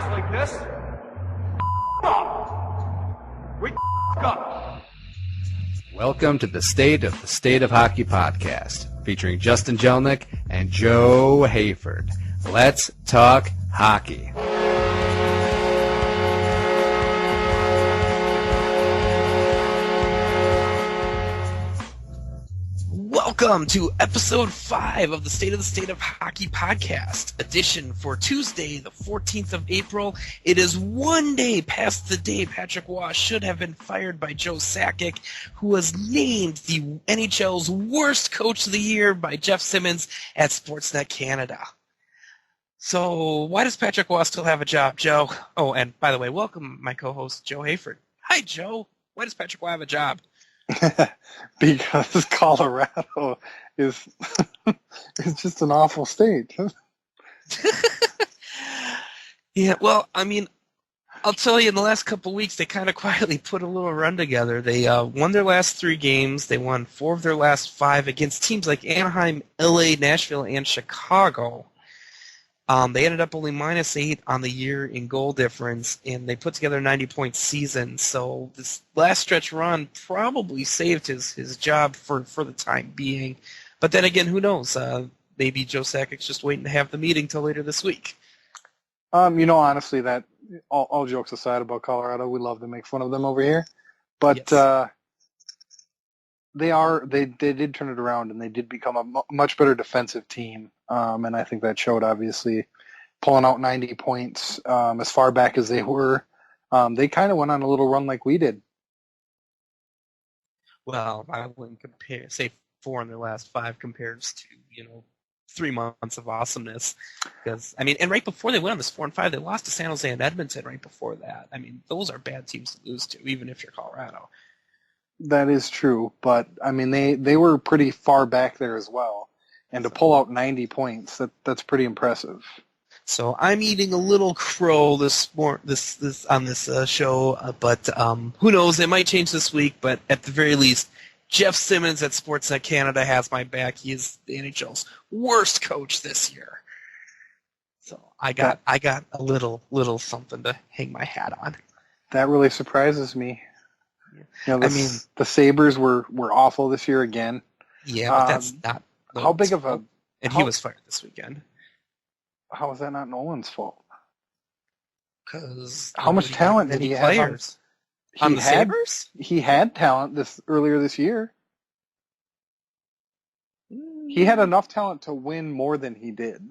practice like this. We up. Welcome to the State of Hockey podcast, featuring Justin Jelnick and Joe Hayford. Let's talk hockey. Welcome to episode 5 of the State of Hockey podcast, edition for Tuesday, the 14th of April. It is one day past the day Patrick Waugh should have been fired by Joe Sakic, who was named the NHL's worst coach of the year by Jeff Simmons at Sportsnet Canada. So why does Patrick Waugh still have a job, Joe? Oh, and by the way, welcome my co-host, Joe Hayford. Hi, Joe. Why does Patrick Waugh have a job? Because Colorado is just an awful state. Yeah, well, I mean, I'll tell you, in the last couple of weeks, they kind of quietly put a little run together. They won their last 3 games. They won 4 of their last 5 against teams like Anaheim, LA, Nashville, and Chicago. They ended up only -8 on the year in goal difference, and they put together a 90-point season. So this last stretch run probably saved his job for the time being. But then again, who knows? Maybe Joe Sakic's just waiting to have the meeting till later this week. Honestly, that all jokes aside about Colorado, we love to make fun of them over here. But Yes. They did turn it around, and they did become a much better defensive team. And I think that showed, obviously, pulling out 90 points as far back as they were. They kind of went on a little run like we did. Well, I wouldn't say 4 in their last 5 compares to 3 months of awesomeness. Because and right before they went on this 4-5, they lost to San Jose and Edmonton. Right before that, those are bad teams to lose to, even if you're Colorado. That is true, but they were pretty far back there as well, and to pull out 90 points, that's pretty impressive. So I'm eating a little crow this on this show, but who knows? It might change this week. But at the very least, Jeff Simmons at Sportsnet Canada has my back. He is the NHL's worst coach this year. So I got a little something to hang my hat on. That really surprises me. The Sabres were awful this year again. Yeah, but that's not Nolan's how big of a fault. And he was fired this weekend. How is that not Nolan's fault? Because how much talent did he have on the Sabres? He had talent earlier this year. He had enough talent to win more than he did.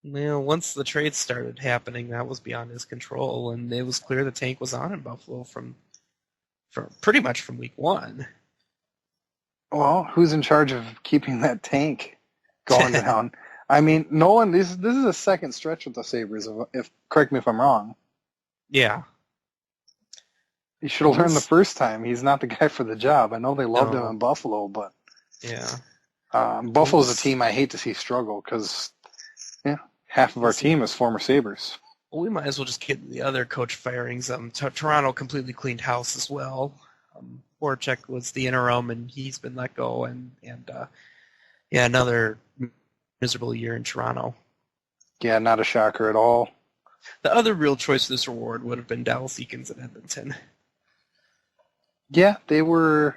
Well, once the trades started happening, that was beyond his control, and it was clear the tank was on in Buffalo from pretty much from week 1. Well, who's in charge of keeping that tank going down? Nolan, this is a second stretch with the Sabres. Correct me if I'm wrong. Yeah. He should have learned the first time. He's not the guy for the job. I know they loved him in Buffalo, but yeah, Buffalo's a team I hate to see struggle because half of our team is former Sabres. Well, we might as well just get the other coach firings. Toronto completely cleaned house as well. Voracek was the interim, and he's been let go. And another miserable year in Toronto. Yeah, not a shocker at all. The other real choice for this award would have been Dallas Eakins at Edmonton. Yeah, they're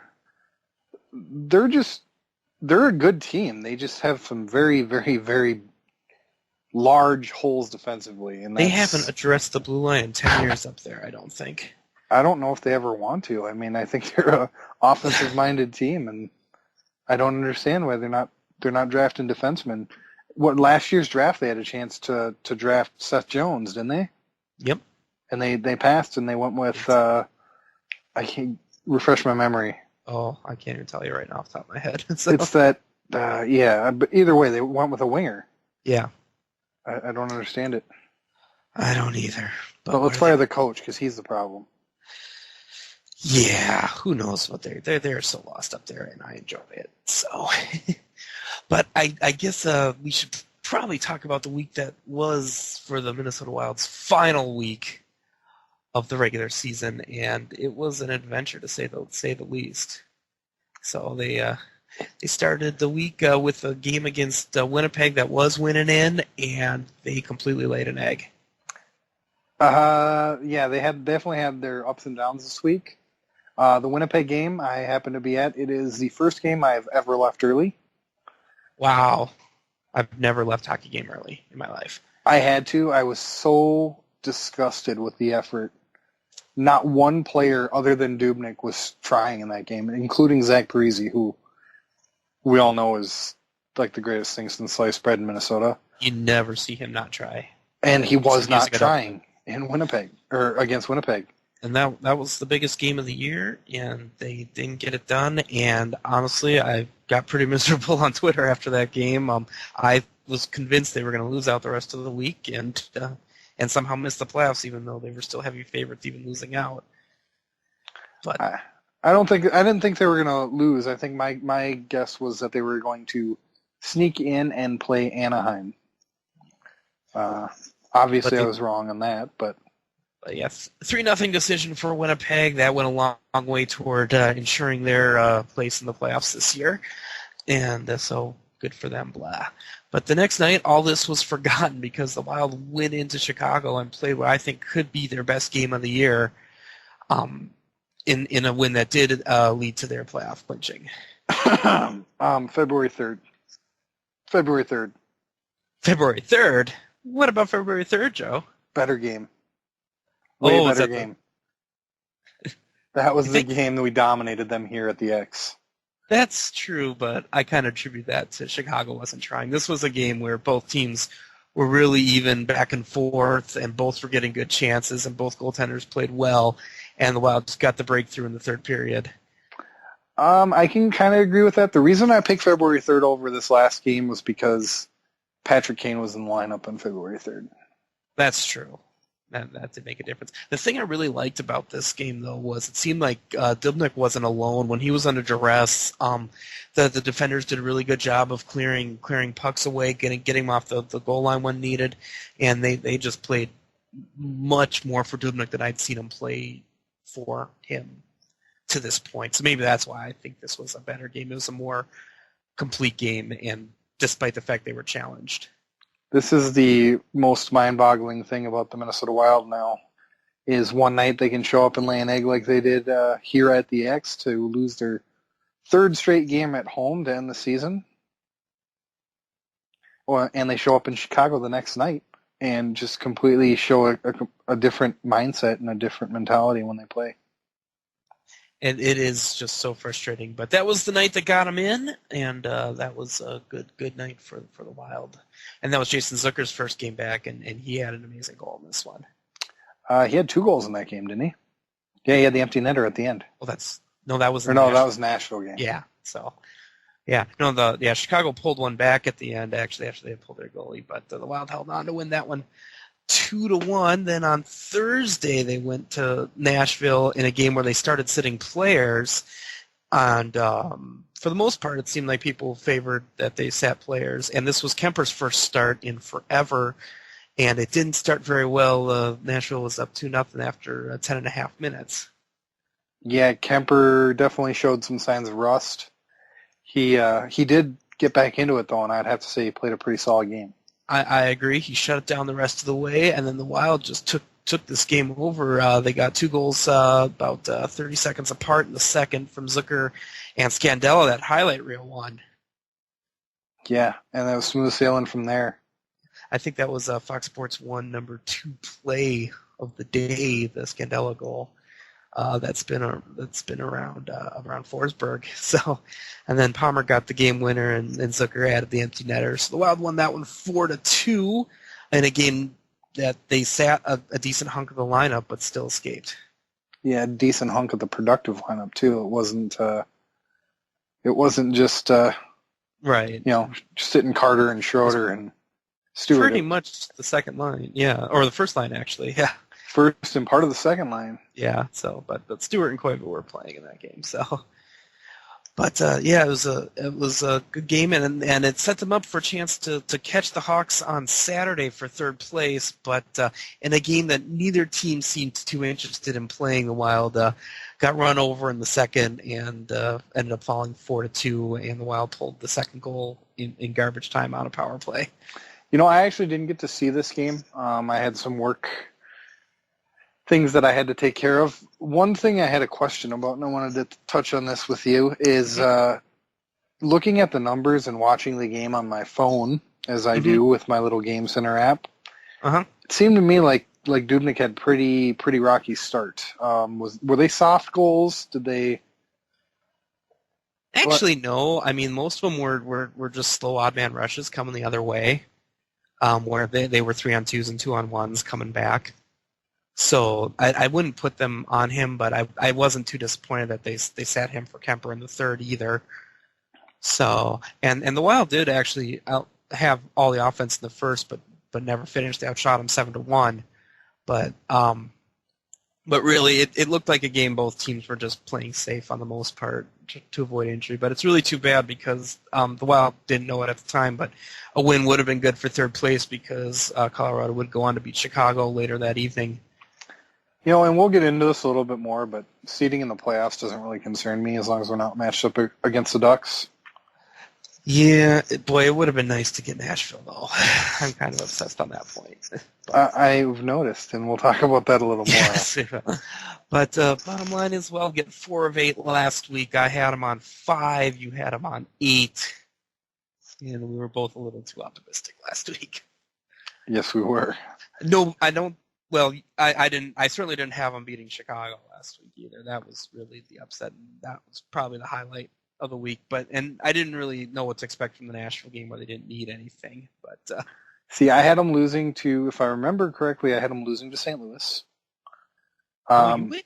a good team. They just have some very, very, very large holes defensively, and they haven't addressed the blue line in 10 years up there, I don't think. I don't know if they ever want to. I think they're a offensive-minded team, and I don't understand why they're not drafting defensemen. Last year's draft they had a chance to draft Seth Jones, didn't they? Yep. And they passed, and they went with I can't refresh my memory. Oh, I can't even tell you right now off the top of my head. So. It's that but either way they went with a winger. Yeah. I don't understand it. I don't either. But let's fire the coach because he's the problem. Yeah, who knows what they're so lost up there, and I enjoy it. So, but I guess we should probably talk about the week that was for the Minnesota Wild's final week of the regular season, and it was an adventure to say the least. So they started the week with a game against Winnipeg that was winning in, and they completely laid an egg. Yeah, they had definitely had their ups and downs this week. The Winnipeg game I happen to be at, it is the first game I've ever left early. Wow. I've never left hockey game early in my life. I had to. I was so disgusted with the effort. Not one player other than Dubnyk was trying in that game, including Zach Parise, who we all know is like the greatest thing since sliced bread in Minnesota. You never see him not try. And he was not Using it up. trying in Winnipeg, or against Winnipeg. And that was the biggest game of the year, and they didn't get it done. And honestly, I got pretty miserable on Twitter after that game. I was convinced they were going to lose out the rest of the week and somehow miss the playoffs, even though they were still heavy favorites, even losing out. But I didn't think they were going to lose. I think my guess was that they were going to sneak in and play Anaheim. Obviously, I was wrong on that, but yes, 3-0 decision for Winnipeg. That went a long way toward ensuring their place in the playoffs this year, and so good for them. Blah. But the next night, all this was forgotten because the Wild went into Chicago and played what I think could be their best game of the year, in a win that did lead to their playoff clinching. February 3rd. February 3rd. February 3rd? What about February 3rd, Joe? Better game. Way better that game. That was the game that we dominated them here at the X. That's true, but I kind of attribute that to Chicago wasn't trying. This was a game where both teams were really even back and forth, and both were getting good chances, and both goaltenders played well, and the Wild just got the breakthrough in the third period. I can kind of agree with that. The reason I picked February 3rd over this last game was because Patrick Kane was in the lineup on February 3rd. That's true. That did make a difference. The thing I really liked about this game, though, was it seemed like Dubnyk wasn't alone. When he was under duress, the defenders did a really good job of clearing pucks away, getting him off the goal line when needed, and they just played much more for Dubnyk than I'd seen him play for him to this point. So maybe that's why I think this was a better game. It was a more complete game, and despite the fact they were challenged. This is the most mind-boggling thing about the Minnesota Wild now, is one night they can show up and lay an egg like they did here at the X to lose their third straight game at home to end the season. And they show up in Chicago the next night and just completely show a different mindset and a different mentality when they play. And it is just so frustrating. But that was the night that got him in, and that was a good night for the Wild. And that was Jason Zucker's first game back, and he had an amazing goal in this one. He had 2 goals in that game, didn't he? Yeah, he had the empty netter at the end. Well, that was Nashville game. Yeah, so Chicago pulled one back at the end. Actually, after they had pulled their goalie, but the Wild held on to win that one 2-1. Then on Thursday they went to Nashville in a game where they started sitting players, and for the most part it seemed like people favored that they sat players. And this was Kemper's first start in forever, and it didn't start very well. Nashville was up 2-0 after 10.5 minutes. Yeah, Kemper definitely showed some signs of rust. He did get back into it though, and I'd have to say he played a pretty solid game. I agree. He shut it down the rest of the way, and then the Wild just took this game over. They got 2 goals about 30 seconds apart in the second from Zucker and Scandella, that highlight reel one. Yeah, and that was smooth sailing from there. I think that was Fox Sports 1 number 2 play of the day, the Scandella goal. That's been around Forsberg. So, and then Palmer got the game winner, and Zucker added the empty netter. So the Wild won that one 4-2, in a game that they sat a decent hunk of the lineup, but still escaped. Yeah, a decent hunk of the productive lineup too. It wasn't just right. Just sitting Carter and Schroeder and Stewart. Pretty much the second line, yeah, or the first line actually, yeah. First and part of the second line. Yeah, so but Stewart and Koivu were playing in that game, so. But it was a good game, and it set them up for a chance to catch the Hawks on Saturday for third place. But in a game that neither team seemed too interested in playing, the Wild got run over in the second and ended up falling 4-2, and the Wild pulled the second goal in garbage time on a power play. I actually didn't get to see this game. I had some work things that I had to take care of. One thing I had a question about, and I wanted to touch on this with you, is looking at the numbers and watching the game on my phone, as I do with my little Game Center app. It seemed to me like Dubnyk had pretty rocky start. Were they soft goals? Did they? Actually, no. I mean, most of them were just slow odd man rushes coming the other way, where they were 3-on-2s and 2-on-1s coming back. So I wouldn't put them on him, but I wasn't too disappointed that they sat him for Kemper in the third either. So and the Wild did actually have all the offense in the first, but never finished. They outshot him 7-1. But really, it looked like a game both teams were just playing safe on the most part to avoid injury. But it's really too bad because the Wild didn't know it at the time, but a win would have been good for third place because Colorado would go on to beat Chicago later that evening. You know, and we'll get into this a little bit more, but seeding in the playoffs doesn't really concern me as long as we're not matched up against the Ducks. Yeah, boy, it would have been nice to get Nashville, though. I'm kind of obsessed on that point. I've noticed, and we'll talk about that a little more. Yes, but bottom line is, well, getting 4 of 8 last week. I had them on 5. You had them on 8. And we were both a little too optimistic last week. Yes, we were. No, I don't. Well, I didn't. I certainly didn't have them beating Chicago last week either. That was really the upset, and that was probably the highlight of the week. And I didn't really know what to expect from the Nashville game where they didn't need anything. But see, I had them losing to, if I remember correctly, I had them losing to St. Louis.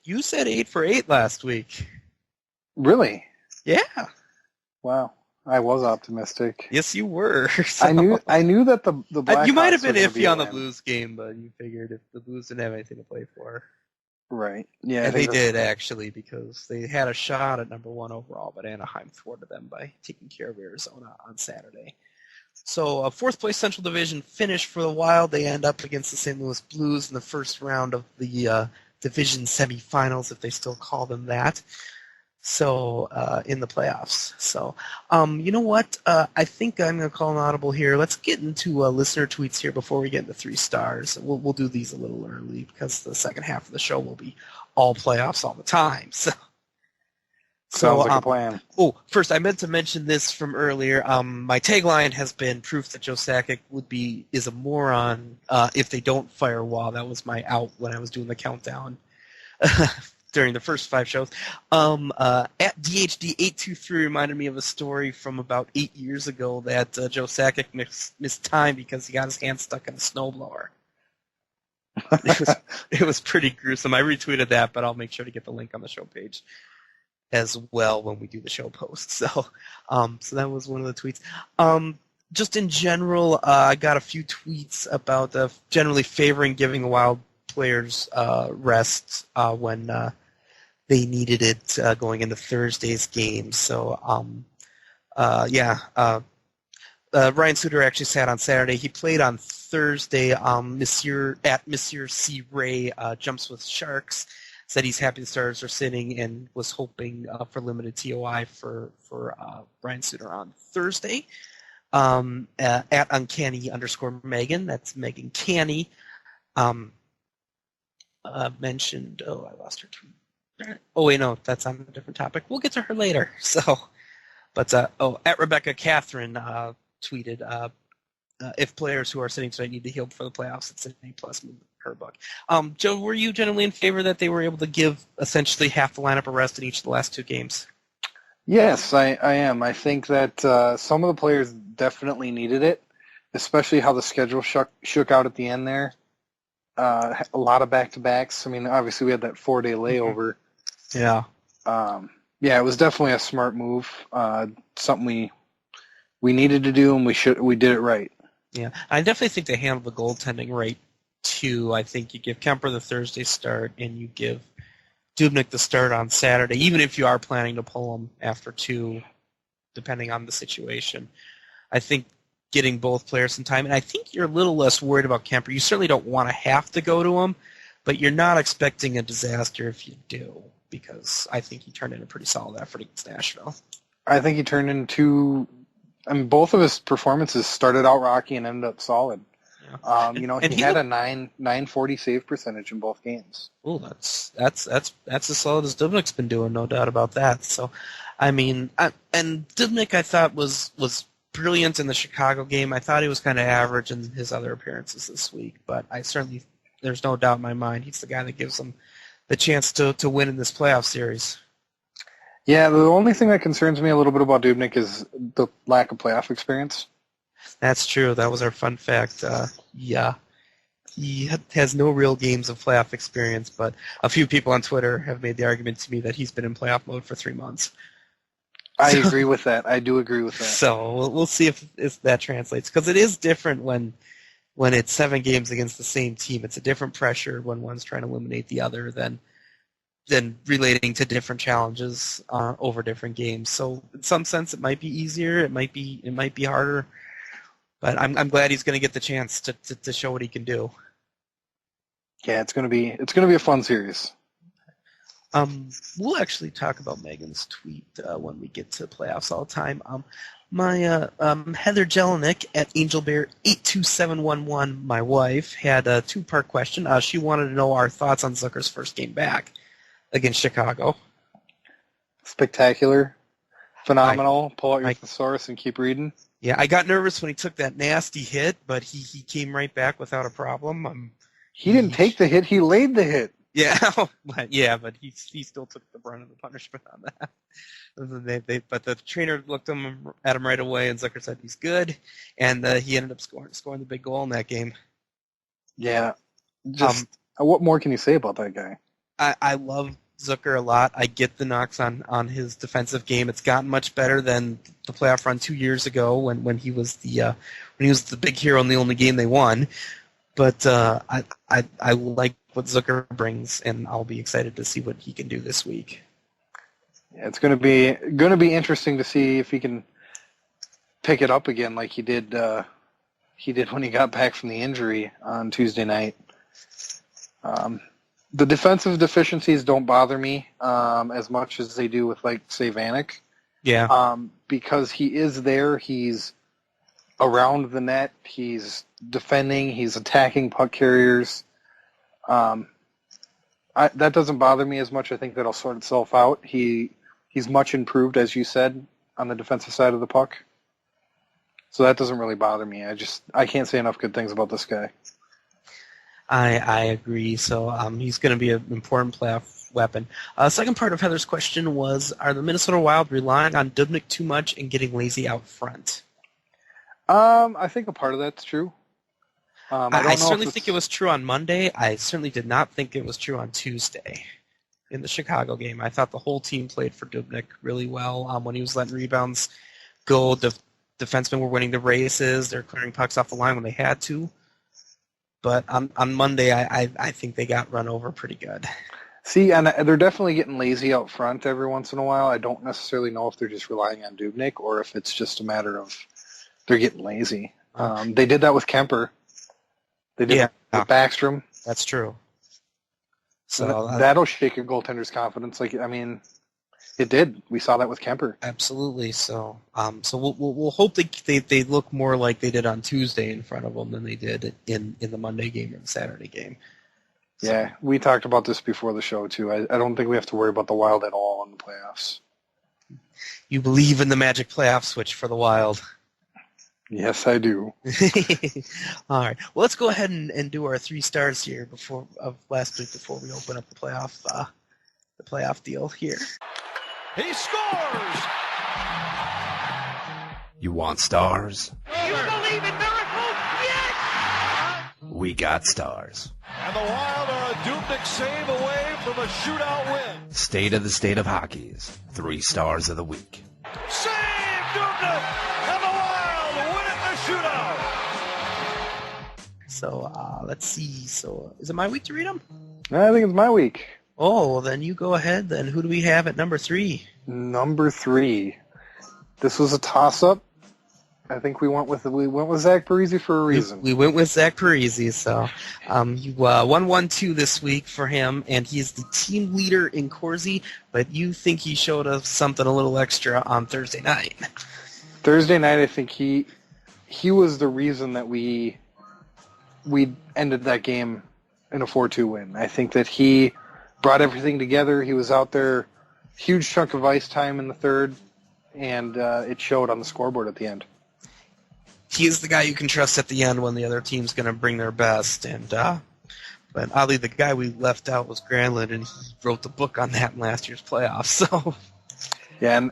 You said 8 for 8 last week. Really? Yeah. Wow. I was optimistic. Yes, you were. So. I knew that the Blackhawks you might have been were gonna iffy be a on the win. Blues game, but you figured if the Blues didn't have anything to play for. Right. Yeah. And they did, actually, because they had a shot at number 1 overall, but Anaheim thwarted them by taking care of Arizona on Saturday. So a fourth-place Central Division finish for the Wild. They end up against the St. Louis Blues in the first round of the division semifinals, if they still call them that. So in the playoffs. So you know what? I think I'm going to call an audible here. Let's get into listener tweets here before we get into 3 stars. We'll do these a little early because the second half of the show will be all playoffs all the time. So Sounds like a plan. Oh, first, I meant to mention this from earlier. My tagline has been proof that Joe Sakic is a moron if they don't fire Wall. That was my out when I was doing the countdown. During the first 5 shows. At DHD823 reminded me of a story from about 8 years ago that Joe Sakic missed time because he got his hand stuck in a snowblower. It was pretty gruesome. I retweeted that, but I'll make sure to get the link on the show page as well when we do the show post. So that was one of the tweets. Just in general, I got a few tweets about generally favoring giving the Wild players rest when they needed it going into Thursday's game. So, Ryan Suter actually sat on Saturday. He played on Thursday. Monsieur C. Ray jumps with Sharks. Said he's happy the starters are sitting and was hoping for limited TOI for Ryan Suter on Thursday. At uncanny_Megan, that's Megan Canny, mentioned. Oh, I lost her tweet. Oh wait, no, that's on a different topic. We'll get to her later. So, but at Rebecca Catherine tweeted, if players who are sitting tonight need to heal before the playoffs, it's an A+ in her book. Joe, were you generally in favor that they were able to give essentially half the lineup a rest in each of the last 2 games? Yes, I am. I think that some of the players definitely needed it, especially how the schedule shook out at the end there. A lot of back-to-backs. I mean, obviously we had that 4-day layover. Yeah. It was definitely a smart move. Something we needed to do, and we did it right. Yeah, I definitely think they handled the goaltending right too. I think you give Kemper the Thursday start, and you give Dubnyk the start on Saturday, even if you are planning to pull him after 2, depending on the situation. I think getting both players some time, and I think you're a little less worried about Kemper. You certainly don't want to have to go to him, but you're not expecting a disaster if you do, because I think he turned in a pretty solid effort against Nashville. I think he turned into, both of his performances started out rocky and ended up solid. Yeah. He had a 940 save percentage in both games. Oh, that's as solid as Dubnik's been doing, no doubt about that. So, I mean, and Dubnik I thought was brilliant in the Chicago game. I thought he was kind of average in his other appearances this week, but there's no doubt in my mind he's the guy that gives them the chance to win in this playoff series. Yeah, the only thing that concerns me a little bit about Dubnik is the lack of playoff experience. That's true. That was our fun fact. Yeah. He has no real games of playoff experience, but a few people on Twitter have made the argument to me that he's been in playoff mode for 3 months. I agree with that. I do agree with that. So we'll see if that translates, because it is different when it's 7 games against the same team. It's a different pressure when one's trying to eliminate the other than relating to different challenges over different games. So in some sense, it might be easier. It might be harder. But I'm glad he's going to get the chance to show what he can do. Yeah, it's gonna be a fun series. We'll actually talk about Megan's tweet when we get to playoffs all the time. My Heather Jelinek at AngelBear82711, my wife, had a 2-part question. She wanted to know our thoughts on Zucker's first game back against Chicago. Spectacular, phenomenal. Pull out your thesaurus and keep reading. Yeah, I got nervous when he took that nasty hit, but he came right back without a problem. He didn't take the hit; he laid the hit. Yeah, but he still took the brunt of the punishment on that. But the trainer looked at him right away, and Zucker said he's good, and he ended up scoring the big goal in that game. Yeah, what more can you say about that guy? I love Zucker a lot. I get the knocks on his defensive game. It's gotten much better than the playoff run 2 years ago when he was the big hero in the only game they won. But I like what Zucker brings, and I'll be excited to see what he can do this week. Yeah, it's going to be interesting to see if he can pick it up again like he did when he got back from the injury on Tuesday night. The defensive deficiencies don't bother me as much as they do with, like, say, Vanek. Yeah. Because he is there. He's around the net. He's defending. He's attacking puck carriers. That doesn't bother me as much. I think that'll sort itself out. He's much improved, as you said, on the defensive side of the puck. So that doesn't really bother me. I can't say enough good things about this guy. I agree. So he's going to be an important playoff weapon. Second part of Heather's question was, are the Minnesota Wild relying on Dubnyk too much and getting lazy out front? I think a part of that's true. I certainly think it was true on Monday. I certainly did not think it was true on Tuesday in the Chicago game. I thought the whole team played for Dubnyk really well. When he was letting rebounds go, the defensemen were winning the races. They're clearing pucks off the line when they had to. But on Monday, I think they got run over pretty good. See, and they're definitely getting lazy out front every once in a while. I don't necessarily know if they're just relying on Dubnyk or if it's just a matter of they're getting lazy. They did that with Kemper. They did that with Backstrom. That's true. So that'll shake your goaltender's confidence. It did. We saw that with Kemper. Absolutely. So we'll hope they look more like they did on Tuesday in front of them than they did in the Monday game or the Saturday game. So. Yeah, we talked about this before the show too. I don't think we have to worry about the Wild at all in the playoffs. You believe in the magic playoff switch for the Wild. Yes, I do. All right. Well, let's go ahead and do our 3 stars here of last week before we open up the playoff deal here. He scores! You want stars? You believe in miracles? Yes! We got stars. And the Wild are a Dubnyk save away from a shootout win. State of Hockey's 3 stars of the week. Save Dubnyk! And the Wild win it in the shootout! So, let's see. So, is it my week to read them? I think it's my week. Oh, well, then you go ahead. Then who do we have at number 3? Number 3. This was a toss-up. I think we went with Zach Parise for a reason. We went with Zach Parise. So, you 1-1-2 this week for him, and he's the team leader in Corsi. But you think he showed us something a little extra on Thursday night? Thursday night, I think he was the reason that we we ended that game in a 4-2 win. I think that he brought everything together. He was out there, huge chunk of ice time in the third, and it showed on the scoreboard at the end. He is the guy you can trust at the end when the other team's going to bring their best. And but oddly, the guy we left out was Granlund, and he wrote the book on that in last year's playoffs. So yeah, and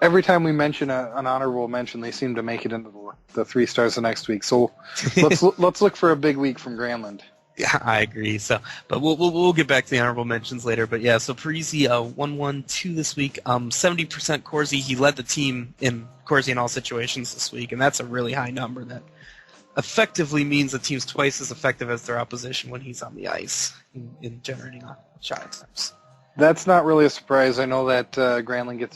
every time we mention an honorable mention, they seem to make it into the 3 stars the next week. So let's look for a big week from Granlund. yeah, I agree. So, but we'll get back to the honorable mentions later. But yeah, so Parisi 1-1-2 this week. 70% Corsi. He led the team in Corsi in all situations this week, and that's a really high number. That effectively means the team's twice as effective as their opposition when he's on the ice in generating shot attempts. That's not really a surprise. I know that Parisi.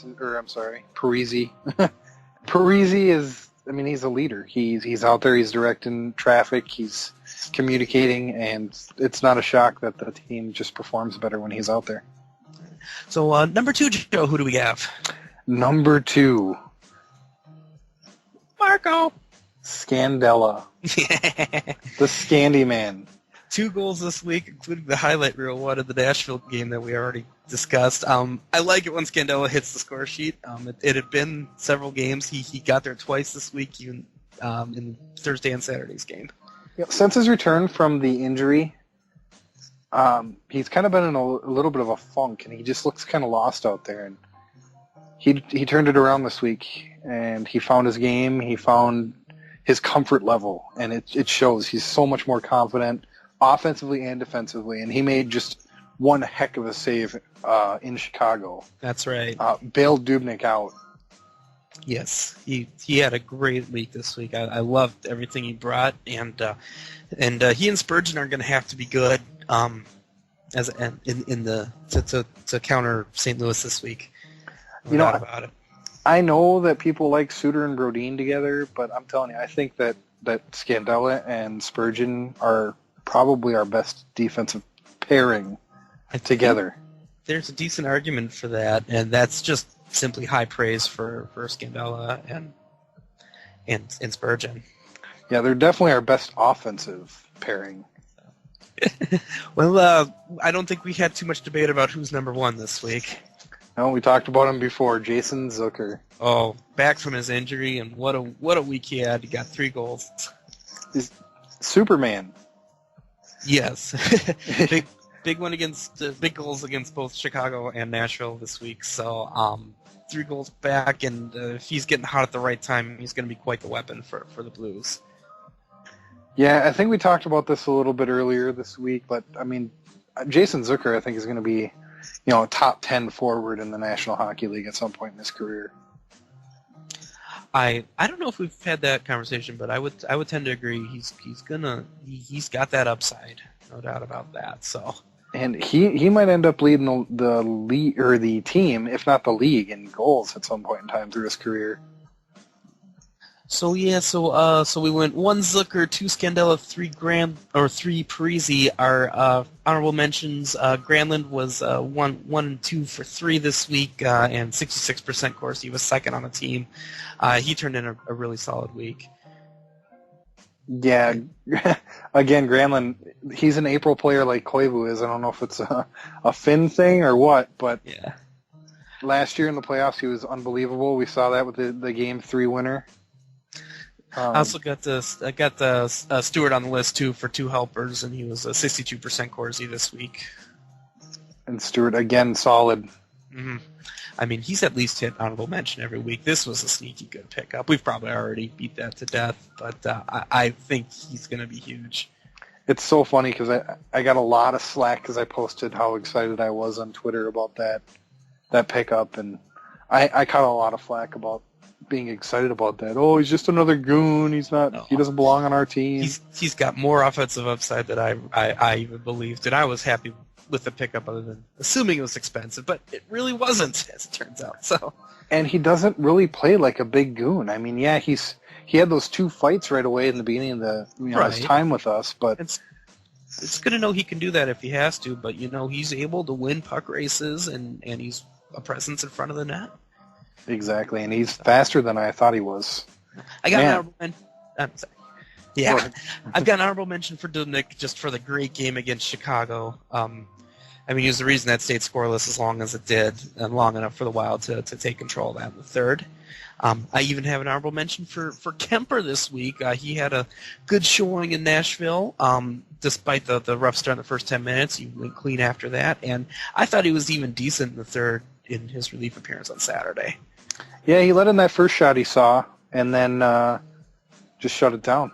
Parisi is, I mean, he's a leader. He's out there, he's directing traffic, he's communicating, and it's not a shock that the team just performs better when he's out there. So number 2, Joe, who do we have? Number 2, Marco. Scandella. The Scandy Man. 2 goals this week, including the highlight reel one of the Nashville game that we already discussed. I like it when Scandella hits the score sheet. It had been several games. He got there twice this week, even in Thursday and Saturday's game. Yeah, since his return from the injury, he's kind of been in a little bit of a funk, and he just looks kind of lost out there. And he turned it around this week, and he found his game. He found his comfort level, and it shows. He's so much more confident, offensively and defensively, and he made just one heck of a save in Chicago. That's right. Bailed Dubnyk out. Yes, he had a great week this week. I loved everything he brought, and he and Spurgeon are going to have to be good to counter St. Louis this week. No doubt about it. I know that people like Suter and Brodin together, but I'm telling you, I think that Scandella and Spurgeon are probably our best defensive pairing together. There's a decent argument for that, and that's just simply high praise for Scandella and Spurgeon. Yeah, they're definitely our best offensive pairing. Well, I don't think we had too much debate about who's number 1 this week. No, we talked about him before, Jason Zucker. Oh, back from his injury, and what a week he had. He got 3 goals. He's Superman. Yes. Big one big goals against both Chicago and Nashville this week. So 3 goals back, and if he's getting hot at the right time, he's going to be quite the weapon for the Blues. Yeah, I think we talked about this a little bit earlier this week, but I mean, Jason Zucker, I think, is going to be, a top 10 forward in the National Hockey League at some point in his career. I don't know if we've had that conversation, but I would tend to agree. He's got that upside, no doubt about that. So, and he might end up leading the league or the team, if not the league, in goals at some point in time through his career. So yeah, so we went 1 Zucker, 2 Scandella, 3 Parisi. Our honorable mentions: Granlund was 1 and 2 for 3 this week, and 66% Corsi. He was second on the team. He turned in a really solid week. Yeah, again, Granlund, he's an April player like Koivu is. I don't know if it's a Finn thing or what, but yeah. Last year in the playoffs, he was unbelievable. We saw that with the Game 3 winner. I also got the Stewart on the list too for 2 helpers, and he was a 62% Corsi this week. And Stewart again solid. Mm-hmm. I mean, he's at least hit honorable mention every week. This was a sneaky good pickup. We've probably already beat that to death, but I think he's going to be huge. It's so funny because I got a lot of slack because I posted how excited I was on Twitter about that pickup, and I caught a lot of flack about being excited about that. Oh, he's just another goon. He's not. No. He doesn't belong on our team. He's got more offensive upside than I even believed, and I was happy with the pickup, other than assuming it was expensive, but it really wasn't, as it turns out. So, and he doesn't really play like a big goon. I mean, yeah, he had those 2 fights right away in the beginning of his time with us, but it's good to know he can do that if he has to. But he's able to win puck races, and he's a presence in front of the net. Exactly, and he's faster than I thought he was. I got an honorable mention. I'm sorry. Yeah, Right. I've got an honorable mention for Dubnik just for the great game against Chicago. I mean, he was the reason that stayed scoreless as long as it did, and long enough for the Wild to take control of that in the third. I even have an honorable mention for Kemper this week. He had a good showing in Nashville, despite the rough start in the first 10 minutes. He went clean after that, and I thought he was even decent in the third in his relief appearance on Saturday. Yeah, he let in that first shot he saw, and then just shut it down.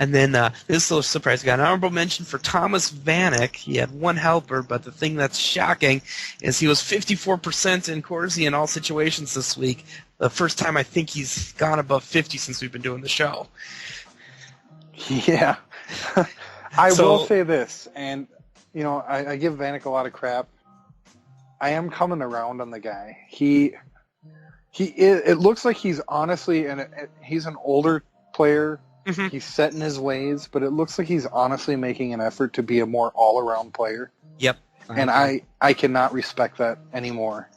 And then this is a surprise. Got an honorable mention for Thomas Vanek. He had one helper, but the thing that's shocking is he was 54% in Corsi in all situations this week. The first time I think he's gone above 50 since we've been doing the show. Yeah. I will say this, and, I give Vanek a lot of crap. I am coming around on the guy. It looks like he's honestly, he's an older player. Mm-hmm. He's set in his ways, but it looks like he's honestly making an effort to be a more all-around player. Yep. And I cannot respect that anymore.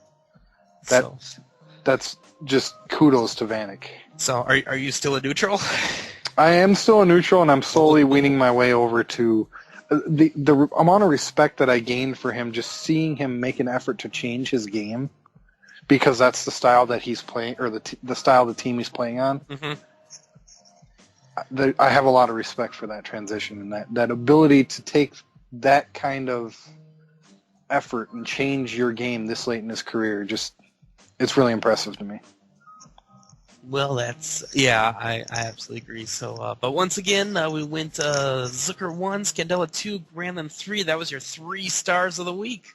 That's just kudos to Vanek. So are you still a neutral? I am still a neutral, and I'm slowly weaning my way over to the amount of respect that I gained for him just seeing him make an effort to change his game, because that's the style that he's playing, or the style of the team he's playing on. Mm-hmm. I have a lot of respect for that transition and that ability to take that kind of effort and change your game this late in his career. It's really impressive to me. Well, I absolutely agree. So, but once again, we went Zucker 1, Scandella 2, Granlund 3. That was your 3 stars of the week.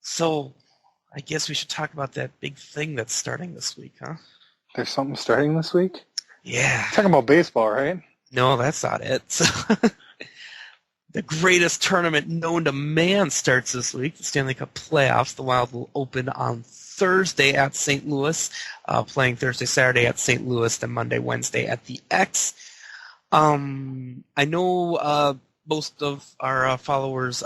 So, I guess we should talk about that big thing that's starting this week, huh? There's something starting this week? Yeah. Talking about baseball, right? No, that's not it. So, the greatest tournament known to man starts this week, the Stanley Cup playoffs. The Wild will open on Thursday at St. Louis, playing Thursday, Saturday at St. Louis, then Monday, Wednesday at the X. I know most of our followers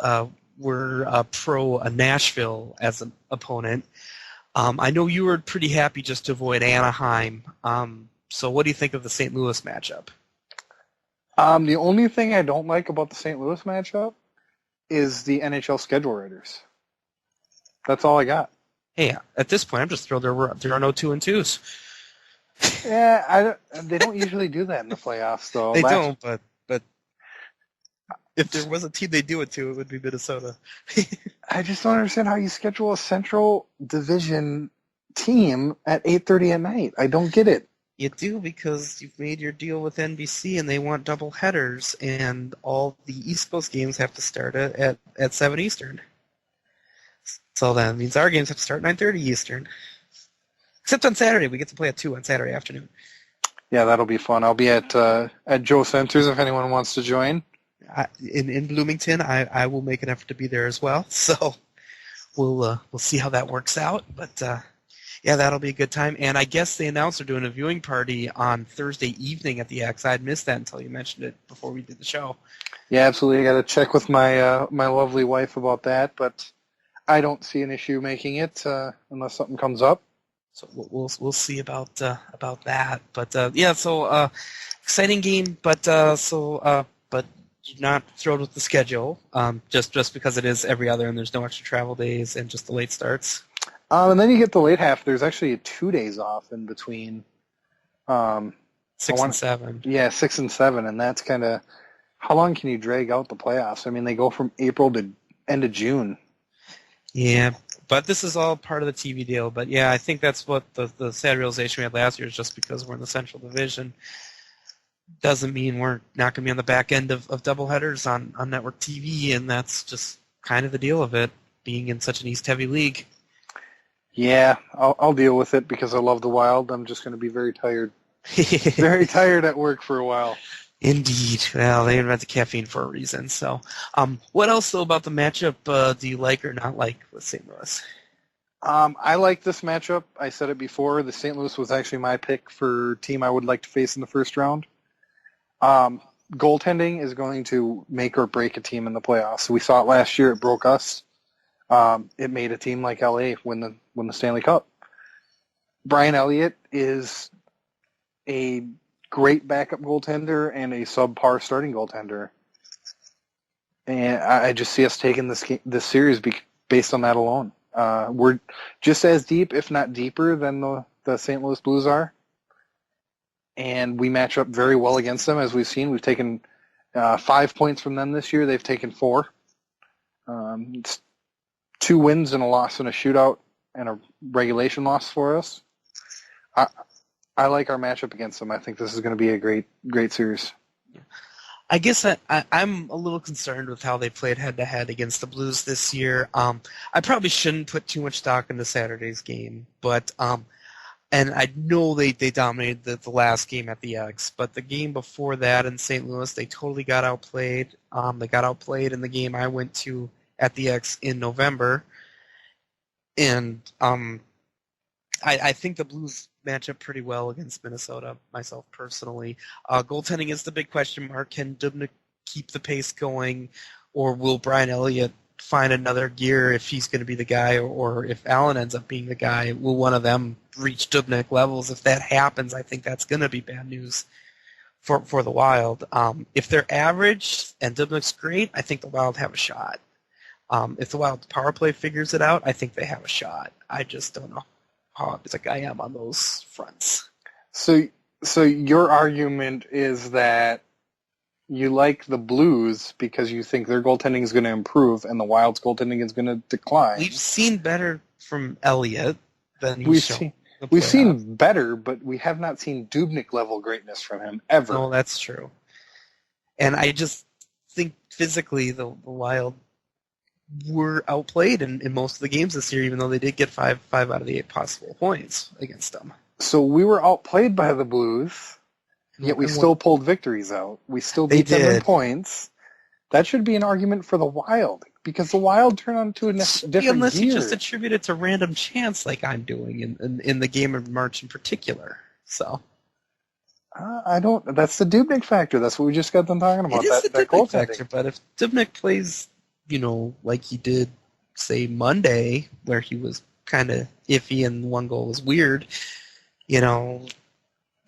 were pro Nashville as an opponent. I know you were pretty happy just to avoid Anaheim. So what do you think of the St. Louis matchup? The only thing I don't like about the St. Louis matchup is the NHL schedule writers. That's all I got. Hey, at this point, I'm just thrilled there are no 2-2s. Yeah, they don't usually do that in the playoffs, though. They don't, but if there was a team they do it to, it would be Minnesota. I just don't understand how you schedule a Central Division team at 8:30 at night. I don't get it. You do, because you've made your deal with NBC and they want double headers, and all the East Coast games have to start at 7 Eastern. So that means our games have to start at 9:30 Eastern. Except on Saturday. We get to play at 2 on Saturday afternoon. Yeah, that'll be fun. I'll be at Joe Centers if anyone wants to join. In Bloomington, I will make an effort to be there as well. So we'll see how that works out. But yeah, that'll be a good time. And I guess they announced they're doing a viewing party on Thursday evening at the X. I'd missed that until you mentioned it before we did the show. Yeah, absolutely. I got to check with my my lovely wife about that, but I don't see an issue making it unless something comes up. So we'll see about that. But yeah, so exciting game. But but you're not thrilled with the schedule, just because it is every other and there's no extra travel days and just the late starts. And then you get the late half. There's actually 2 days off in between. 6 and 7. Yeah, 6 and 7, and that's kind of how long can you drag out the playoffs? I mean, they go from April to end of June. Yeah, but this is all part of the TV deal. But yeah, I think that's what the sad realization we had last year is just because we're in the Central Division doesn't mean we're not going to be on the back end of doubleheaders on network TV, and that's just kind of the deal of it, being in such an East-heavy league. Yeah, I'll deal with it because I love the Wild. I'm just going to be very tired. Very tired at work for a while. Indeed. Well, they invented caffeine for a reason. So, what else, though, about the matchup do you like or not like with St. Louis? I like this matchup. I said it before. The St. Louis was actually my pick for team I would like to face in the first round. Goaltending is going to make or break a team in the playoffs. We saw it last year. It broke us. It made a team like LA win the Stanley Cup. Brian Elliott is a great backup goaltender and a subpar starting goaltender. And I just see us taking this series based on that alone. We're just as deep, if not deeper, than the St. Louis Blues are. And we match up very well against them, as we've seen. We've taken 5 points from them this year. They've taken 4. It's 2 wins and a loss in a shootout and a regulation loss for us. I like our matchup against them. I think this is going to be a great series. I guess I'm a little concerned with how they played head-to-head against the Blues this year. I probably shouldn't put too much stock into Saturday's game, but and I know they dominated the last game at the X, but the game before that in St. Louis, they totally got outplayed. They got outplayed in the game I went to at the X in November, and I think the Blues match up pretty well against Minnesota, myself personally. Goaltending is the big question mark. Can Dubnyk keep the pace going, or will Brian Elliott find another gear if he's going to be the guy, or if Allen ends up being the guy? Will one of them reach Dubnyk levels? If that happens, I think that's going to be bad news for the Wild. If they're average and Dubnyk's great, I think the Wild have a shot. If the Wild power play figures it out, I think they have a shot. I just don't know how optimistic I am on those fronts. So your argument is that you like the Blues because you think their goaltending is going to improve and the Wild's goaltending is going to decline. We've seen better from Elliott than We've seen better, but we have not seen Dubnyk level greatness from him ever. No, that's true. And I just think physically the Wild were outplayed in most of the games this year, even though they did get 5 out of the 8 possible points against them. So we were outplayed by the Blues, yet we still pulled victories out. We still beat them in points. That should be an argument for the Wild, because the Wild turned on to a different unless gear. you just attribute it to random chance like I'm doing in the game of March in particular. So I don't. That's the Dubnyk factor. That's what we just got done talking about. It is the that Dubnyk factor, but if Dubnyk plays, like he did, say, Monday, where he was kind of iffy and one goal was weird,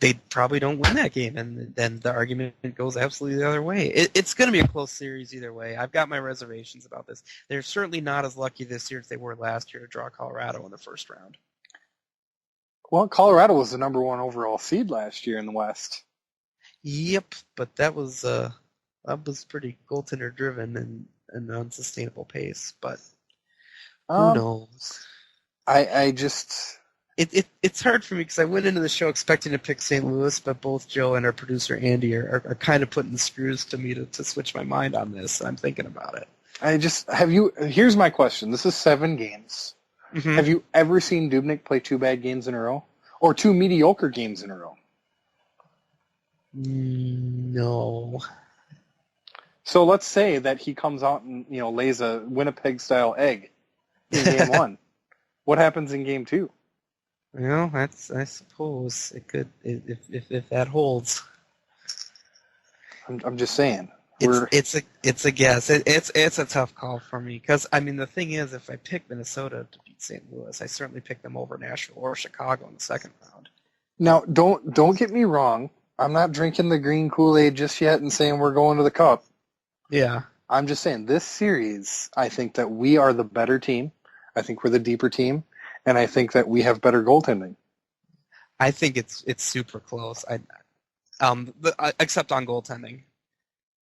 they probably don't win that game, and then the argument goes absolutely the other way. It's going to be a close series either way. I've got my reservations about this. They're certainly not as lucky this year as they were last year to draw Colorado in the first round. Well, Colorado was the number 1 overall seed last year in the West. Yep, but that was pretty goaltender driven and an unsustainable pace. But who knows? I just it's hard for me because I went into the show expecting to pick St. Louis, but both Joe and our producer Andy are kind of putting the screws to me to switch my mind on this. I'm thinking about it. Here's my question. This is 7 games. Mm-hmm. Have you ever seen Dubnyk play 2 bad games in a row? Or 2 mediocre games in a row? No. So let's say that he comes out and lays a Winnipeg-style egg in Game 1. What happens in Game 2? Well, I suppose it could if that holds. I'm just saying. It's a guess. It's a tough call for me because the thing is, if I pick Minnesota to beat St. Louis, I certainly pick them over Nashville or Chicago in the second round. Now, don't get me wrong. I'm not drinking the green Kool-Aid just yet and saying we're going to the Cup. Yeah. I'm just saying this series, I think that we are the better team. I think we're the deeper team, and I think that we have better goaltending. I think it's super close. Except on goaltending.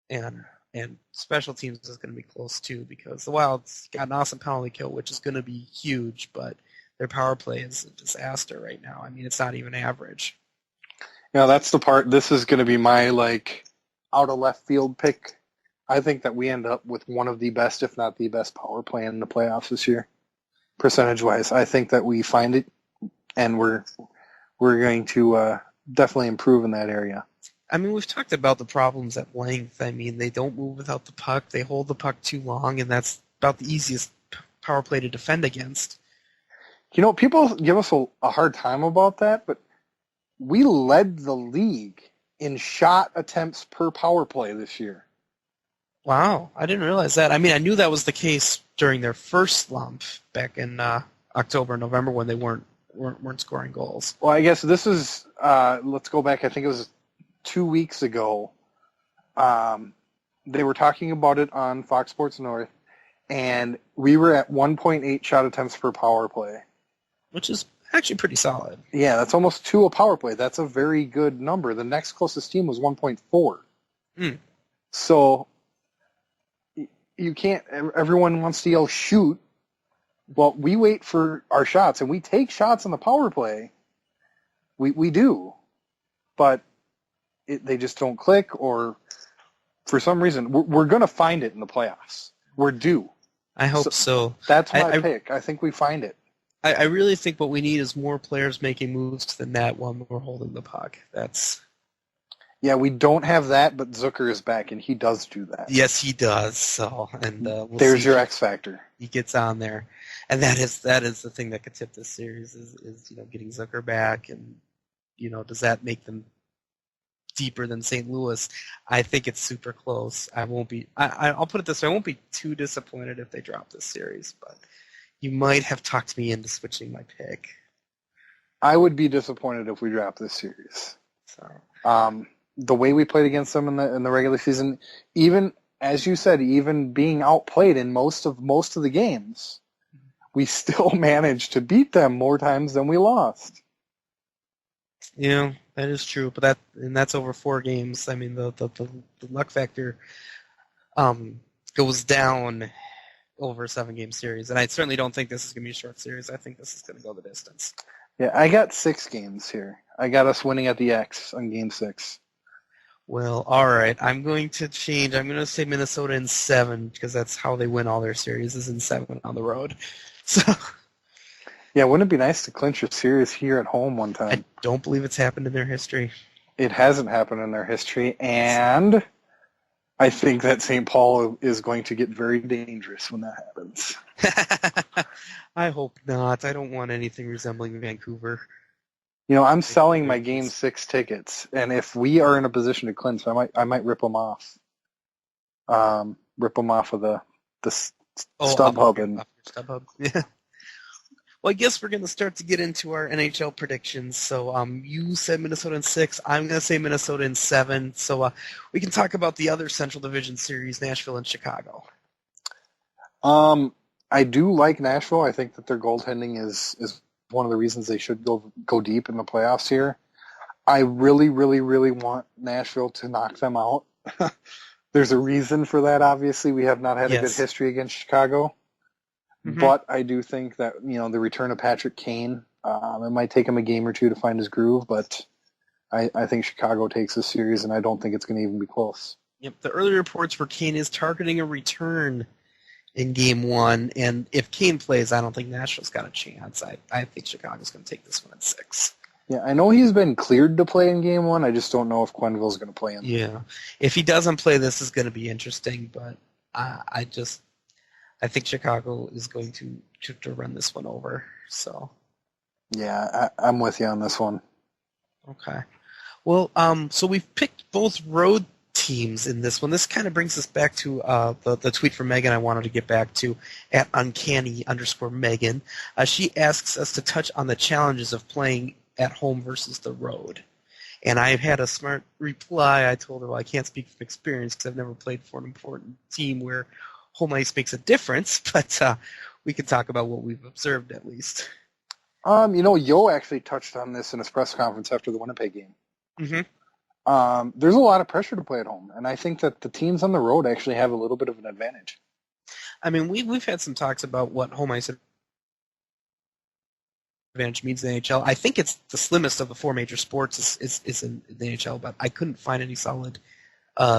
And special teams is going to be close too because the Wild's got an awesome penalty kill, which is going to be huge, but their power play is a disaster right now. It's not even average. That's the part. This is going to be my out of left field pick. I think that we end up with one of the best, if not the best, power play in the playoffs this year, percentage wise. I think that we find it, and we're going to definitely improve in that area. We've talked about the problems at length. They don't move without the puck. They hold the puck too long, and that's about the easiest power play to defend against. People give us a hard time about that, but we led the league in shot attempts per power play this year. Wow, I didn't realize that. I knew that was the case during their first slump back in October, November when they weren't scoring goals. Well, I guess this is let's go back. I think it was 2 weeks ago, they were talking about it on Fox Sports North, and we were at 1.8 shot attempts per power play. Which is actually pretty solid. Yeah, that's almost 2 a power play. That's a very good number. The next closest team was 1.4. Mm. So you can't, everyone wants to yell shoot. Well, we wait for our shots, and we take shots on the power play. We do. But they just don't click, or for some reason, we're going to find it in the playoffs. We're due. I hope so. That's my pick. I think we find it. I really think what we need is more players making moves to the net when we're holding the puck. Yeah, we don't have that, but Zucker is back, and he does do that. Yes, he does. So, and we'll there's see your X factor. He gets on there, and that is the thing that could tip this series is getting Zucker back, and does that make them deeper than St. Louis? I think it's super close. I'll put it this way: I won't be too disappointed if they drop this series, but you might have talked me into switching my pick. I would be disappointed if we drop this series. So, the way we played against them in the regular season, even as you said, even being outplayed in most of the games, we still managed to beat them more times than we lost. That is true, but that's over 4 games. I mean, the luck factor goes down over a 7-game series, and I certainly don't think this is going to be a short series. I think this is going to go the distance. Yeah, I got 6 games here. I got us winning at the X on Game 6. Well, all right. I'm going to change. I'm going to say Minnesota in 7 because that's how they win all their series is in 7 on the road. So. Yeah, wouldn't it be nice to clinch a series here at home one time? I don't believe it's happened in their history. It hasn't happened in their history, and I think that St. Paul is going to get very dangerous when that happens. I hope not. I don't want anything resembling Vancouver. I'm selling my Game 6 tickets, and if we are in a position to clinch, I might rip them off. Rip them off of the StubHub. StubHub. Yeah. Well, I guess we're going to start to get into our NHL predictions. So you said Minnesota in 6. I'm going to say Minnesota in 7. So we can talk about the other Central Division series, Nashville and Chicago. I do like Nashville. I think that their goaltending is one of the reasons they should go deep in the playoffs here. I really, really, really want Nashville to knock them out. There's a reason for that, obviously. We have not had a good history against Chicago. Mm-hmm. But I do think that, the return of Patrick Kane, it might take him a game or two to find his groove, but I think Chicago takes this series, and I don't think it's going to even be close. Yep, the early reports were Kane is targeting a return in Game 1, and if Kane plays, I don't think Nashville's got a chance. I think Chicago's going to take this one in 6. Yeah, I know he's been cleared to play in Game 1. I just don't know if Quenneville's going to play him. Yeah, if he doesn't play, this is going to be interesting, but I think Chicago is going to run this one over. So. Yeah, I'm with you on this one. Okay. Well, so we've picked both road teams in this one. This kind of brings us back to the tweet from Megan I wanted to get back to at uncanny_Megan. She asks us to touch on the challenges of playing at home versus the road. And I had a smart reply. I told her, well, I can't speak from experience because I've never played for an important team where home ice makes a difference, but we can talk about what we've observed at least. Yo actually touched on this in his press conference after the Winnipeg game. Mm-hmm. There's a lot of pressure to play at home, and I think that the teams on the road actually have a little bit of an advantage. I mean, we've had some talks about what home ice advantage means in the NHL. I think it's the slimmest of the 4 major sports is in the NHL, but I couldn't find any solid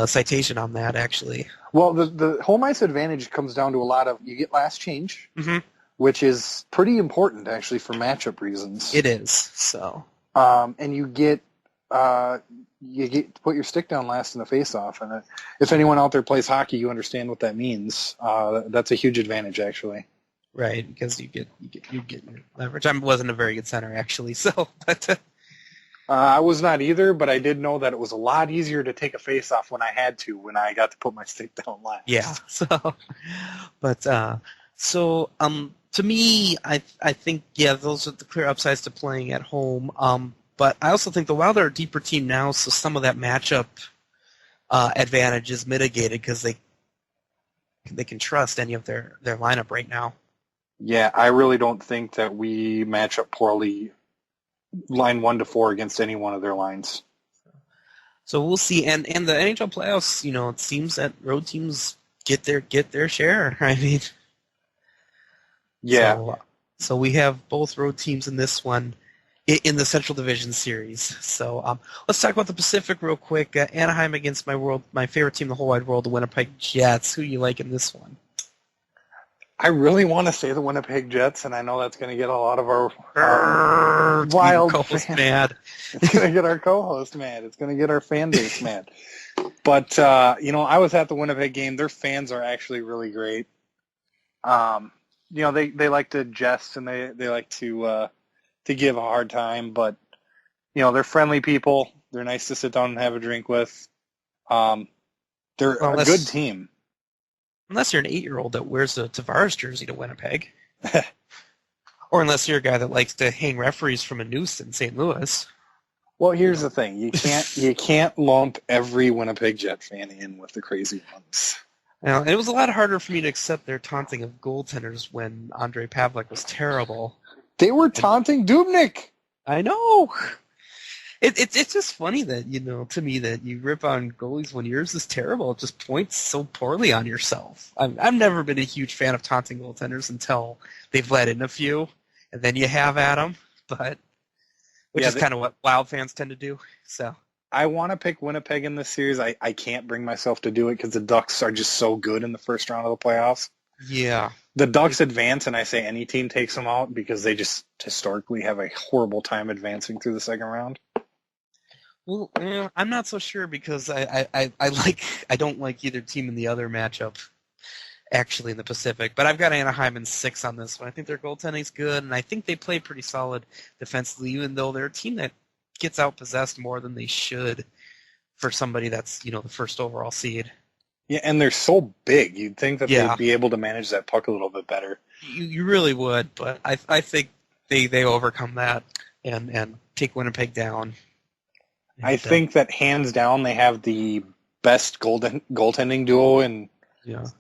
citation on that, actually. Well, the home ice advantage comes down to a lot of, you get last change, mm-hmm. which is pretty important, actually, for matchup reasons. It is, so. And you get to put your stick down last in the face-off, and if anyone out there plays hockey, you understand what that means. That's a huge advantage, actually. Right, because you get leverage. I wasn't a very good center, actually, so. But, I was not either, but I did know that it was a lot easier to take a face-off when I had to, when I got to put my stick down last. Yeah, to me, I think, those are the clear upsides to playing at home. But I also think the Wild are a deeper team now, so some of that matchup advantage is mitigated because they can trust any of their lineup right now. Yeah, I really don't think that we match up poorly line 1 to 4 against any one of their lines. So we'll see. And the NHL playoffs, it seems that road teams get their share. I mean, yeah. So we have both road teams in this one in the Central Division Series. So let's talk about the Pacific real quick. Anaheim against my favorite team in the whole wide world, the Winnipeg Jets. Who do you like in this one? I really want to say the Winnipeg Jets, and I know that's going to get a lot of our Wild co-host fans mad. It's going to get our co-host mad. It's going to get our fan base mad. But, I was at the Winnipeg game. Their fans are actually really great. They like to jest and they like to give a hard time, but, they're friendly people. They're nice to sit down and have a drink with. They're a good team. Unless you're an 8-year-old that wears a Tavares jersey to Winnipeg. Or unless you're a guy that likes to hang referees from a noose in St. Louis. Well, here's the thing. You can't lump every Winnipeg Jet fan in with the crazy ones. Now, it was a lot harder for me to accept their taunting of goaltenders when Andrei Pavlik was terrible. They were taunting Dubnyk. I know. It's just funny that, to me, that you rip on goalies when yours is terrible. It just points so poorly on yourself. I've never been a huge fan of taunting goaltenders until they've let in a few, and then you have at them. Which is kind of what Wild fans tend to do. So I want to pick Winnipeg in this series. I can't bring myself to do it because the Ducks are just so good in the first round of the playoffs. Yeah. The Ducks advance, and I say any team takes them out because they just historically have a horrible time advancing through the second round. Well, I'm not so sure because I don't like either team in the other matchup, actually, in the Pacific. But I've got Anaheim in 6 on this one. I think their goaltending's good, and I think they play pretty solid defensively, even though they're a team that gets outpossessed more than they should for somebody that's, the first overall seed. Yeah, and they're so big. You'd think that they'd be able to manage that puck a little bit better. You really would, but I think they overcome that and take Winnipeg down. I think that hands down they have the best goaltending duo in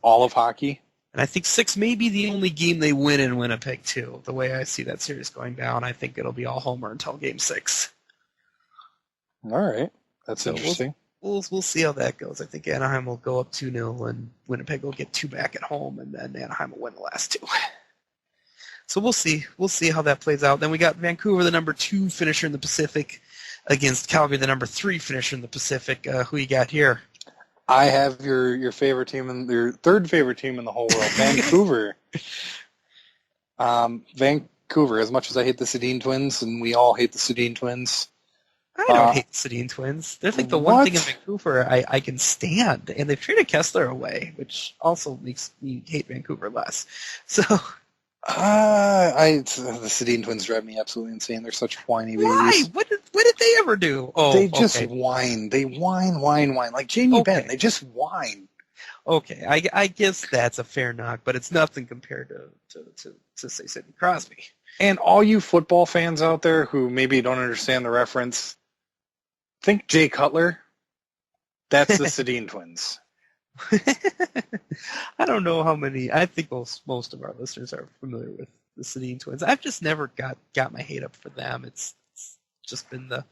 all of hockey. And I think 6 may be the only game they win in Winnipeg, too. The way I see that series going down, I think it'll be all homer until Game 6. All right. That's interesting. We'll see how that goes. I think Anaheim will go up 2-0, and Winnipeg will get 2 back at home, and then Anaheim will win the last 2. So we'll see. We'll see how that plays out. Then we got Vancouver, the number 2 finisher in the Pacific, against Calgary, the number 3 finisher in the Pacific. Who you got here? I have your favorite team and your third favorite team in the whole world, Vancouver. Vancouver. As much as I hate the Sedin twins, and we all hate the Sedin twins. I don't hate the Sedin twins. They're like the one thing in Vancouver I can stand, and they've traded Kessler away, which also makes me hate Vancouver less. So. The Sedin twins drive me absolutely insane. They're such whiny babies. Why? What did they ever do? Oh, they just whine. They whine. Like Jamie Benn. They just whine. Okay, I guess that's a fair knock, but it's nothing compared to say Sidney Crosby. And all you football fans out there who maybe don't understand the reference, think Jay Cutler. That's the Sedin twins. I don't know how many. I think most of our listeners are familiar with the Sedin twins. I've just never got my hate up for them. It's just been the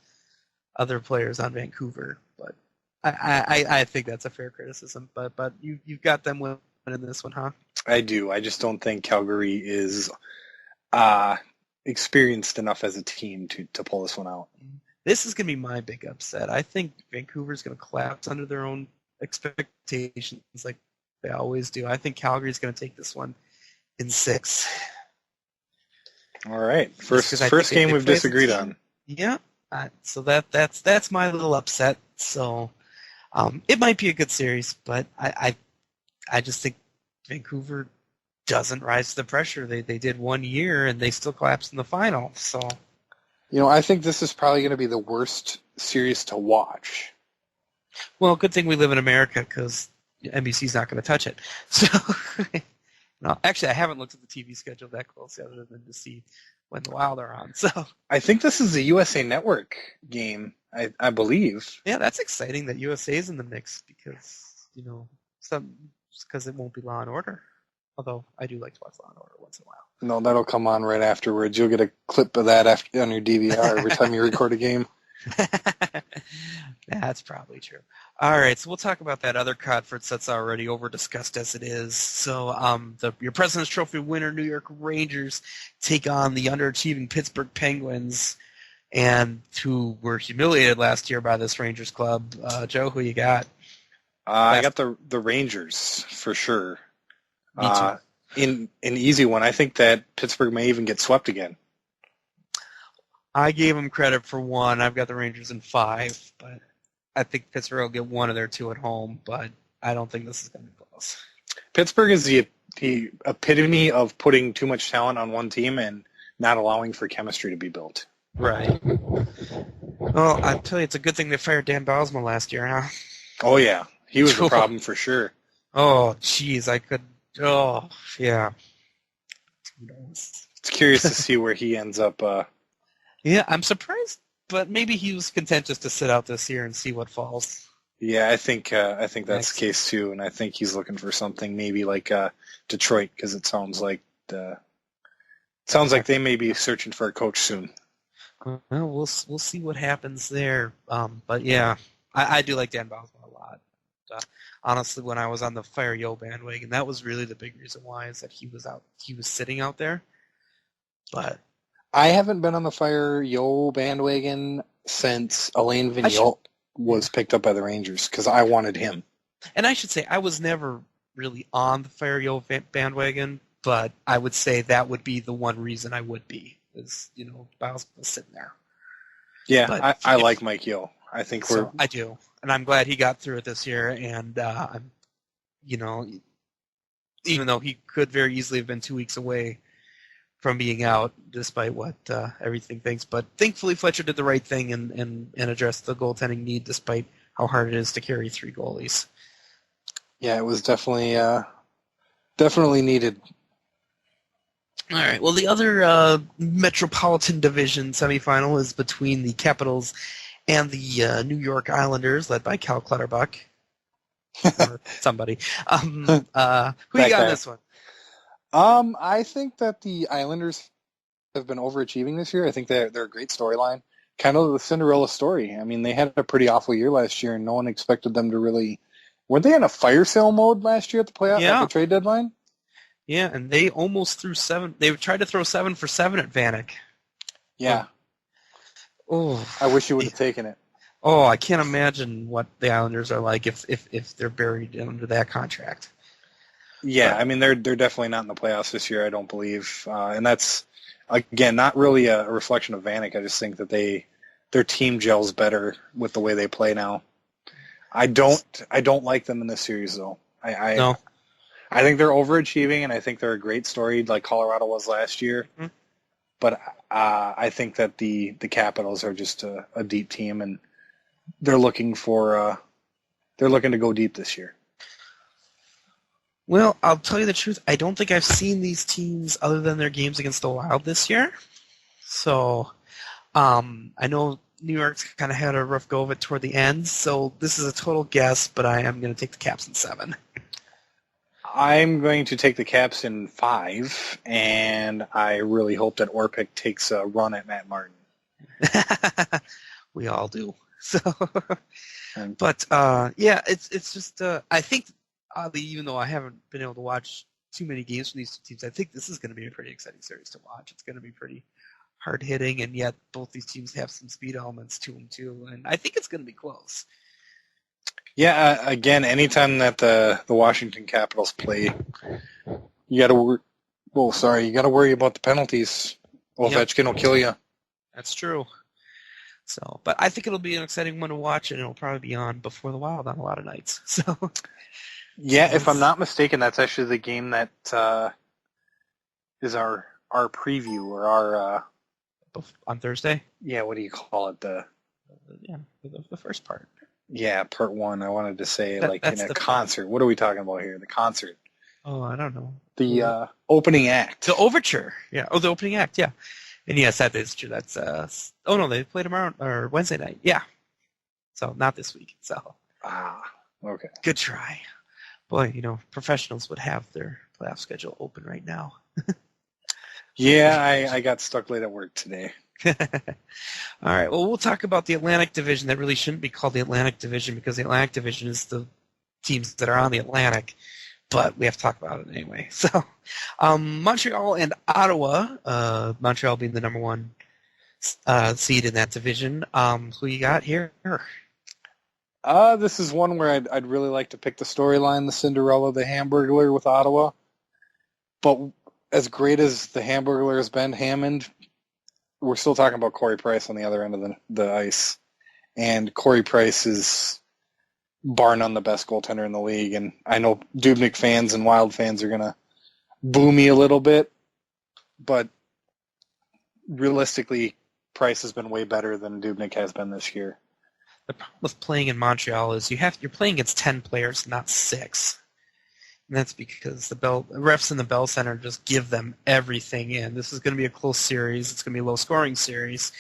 other players on Vancouver. But I think that's a fair criticism. But you've got them winning this one, huh? I do. I just don't think Calgary is experienced enough as a team to pull this one out. This is going to be my big upset. I think Vancouver's going to collapse under their own expectations like they always do. I think Calgary's going to take this one in 6. All right. First game we've disagreed on. Yeah. So that's my little upset. So it might be a good series, but I just think Vancouver doesn't rise to the pressure. They did 1 year and they still collapsed in the final. So I think this is probably going to be the worst series to watch. Well, good thing we live in America because NBC's not going to touch it. So, no, actually, I haven't looked at the TV schedule that closely other than to see when the Wild are on. So I think this is a USA Network game, I believe. yeah, that's exciting that USA's in the mix because because it won't be Law and Order. Although I do like to watch Law and Order once in a while. No, that'll come on right afterwards. You'll get a clip of that on your DVR every time you record a game. That's probably true. All right, so we'll talk about that other conference that's already over-discussed as it is. So your President's Trophy winner, New York Rangers, take on the underachieving Pittsburgh Penguins, and who were humiliated last year by this Rangers club. Joe, who you got? I got the Rangers for sure. Me too. In an easy one, I think that Pittsburgh may even get swept again. I gave them credit for one. I've got the Rangers in 5, but I think Pittsburgh will get one of their 2 at home, but I don't think this is going to be close. Pittsburgh is the epitome of putting too much talent on one team and not allowing for chemistry to be built. Right. Well, I tell you, it's a good thing they fired Dan Bosma last year, huh? Oh, yeah. He was the problem for sure. Oh, jeez, oh, yeah. It's curious to see where he ends up. Yeah, I'm surprised, but maybe he was content just to sit out this year and see what falls. Yeah, I think that's the case too, and I think he's looking for something maybe like Detroit, because it sounds like they may be searching for a coach soon. Well, we'll see what happens there. But yeah, I do like Dan Bosma a lot. Honestly, when I was on the Fire Yo bandwagon, that was really the big reason why, is that he was sitting out there. But I haven't been on the Fire Yo bandwagon since Alain Vigneault was picked up by the Rangers, because I wanted him. And I should say, I was never really on the Fire Yo bandwagon, but I would say that would be the one reason I would be, is, Bosma was sitting there. Yeah, I like Mike Yo. I think I do, and I'm glad he got through it this year. And even though he could very easily have been 2 weeks away from being out, despite what everything thinks, but thankfully Fletcher did the right thing and addressed the goaltending need, despite how hard it is to carry 3 goalies. Yeah, it was definitely needed. All right. Well, the other Metropolitan Division semifinal is between the Capitals and the New York Islanders, led by Cal Clutterbuck. Or somebody. Who you got in this one? I think that the Islanders have been overachieving this year. I think they're a great storyline. Kind of the Cinderella story. I mean, they had a pretty awful year last year, and no one expected them to really... Were they in a fire sale mode last year at the playoff at the trade deadline? Yeah, and they almost threw 7. They tried to throw 7 for 7 at Vanek. Yeah. Oh, I wish you would have taken it. Oh, I can't imagine what the Islanders are like if they're buried under that contract. Yeah, I mean, they're definitely not in the playoffs this year, I don't believe. And that's, again, not really a reflection of Vanek. I just think that their team gels better with the way they play now. I don't like them in this series, though. No. I think they're overachieving, and I think they're a great story like Colorado was last year. Mm-hmm. But I think that the Capitals are just a deep team, and they're looking to go deep this year. Well, I'll tell you the truth. I don't think I've seen these teams other than their games against the Wild this year. So I know New York's kind of had a rough go of it toward the end. So this is a total guess, but I am going to take the Caps in 7. I'm going to take the Caps in 5, and I really hope that Orpik takes a run at Matt Martin. We all do. So, but yeah, it's just I think oddly, even though I haven't been able to watch too many games from these two teams, I think this is going to be a pretty exciting series to watch. It's going to be pretty hard hitting, and yet both these teams have some speed elements to them too, and I think it's going to be close. Yeah, again, anytime that the Washington Capitals play, you got to worry about the penalties. Ovechkin will kill you. That's true. So, but I think it'll be an exciting one to watch, and it'll probably be on before the Wild on a lot of nights. So, yeah, if I'm not mistaken, that's actually the game that is our preview or our on Thursday. Yeah, what do you call it? The first part. Yeah, part 1. I wanted to say in a concert. What are we talking about here? The concert. Oh, I don't know. The opening act. The overture. Yeah. Oh, the opening act. Yeah. And yes, that is true. That's oh no, they play tomorrow or Wednesday night. Yeah. So not this week. So Okay. good try. Boy, professionals would have their playoff schedule open right now. Yeah, I got stuck late at work today. All right. Well, we'll talk about the Atlantic Division. That really shouldn't be called the Atlantic Division because the Atlantic Division is the teams that are on the Atlantic, but we have to talk about it anyway. So, Montreal and Ottawa, Montreal being the number one seed in that division. Who you got here? This is one where I'd really like to pick the storyline, the Cinderella, the Hamburglar with Ottawa. But as great as the Hamburglar has been, Hammond, we're still talking about Corey Price on the other end of the ice. And Corey Price is bar none the best goaltender in the league. And I know Dubnyk fans and Wild fans are going to boo me a little bit. But realistically, Price has been way better than Dubnyk has been this year. The problem with playing in Montreal is you're playing against 10 players, not 6. And that's because the refs in the Bell Center just give them everything in. This is going to be a close series. It's going to be a low-scoring series.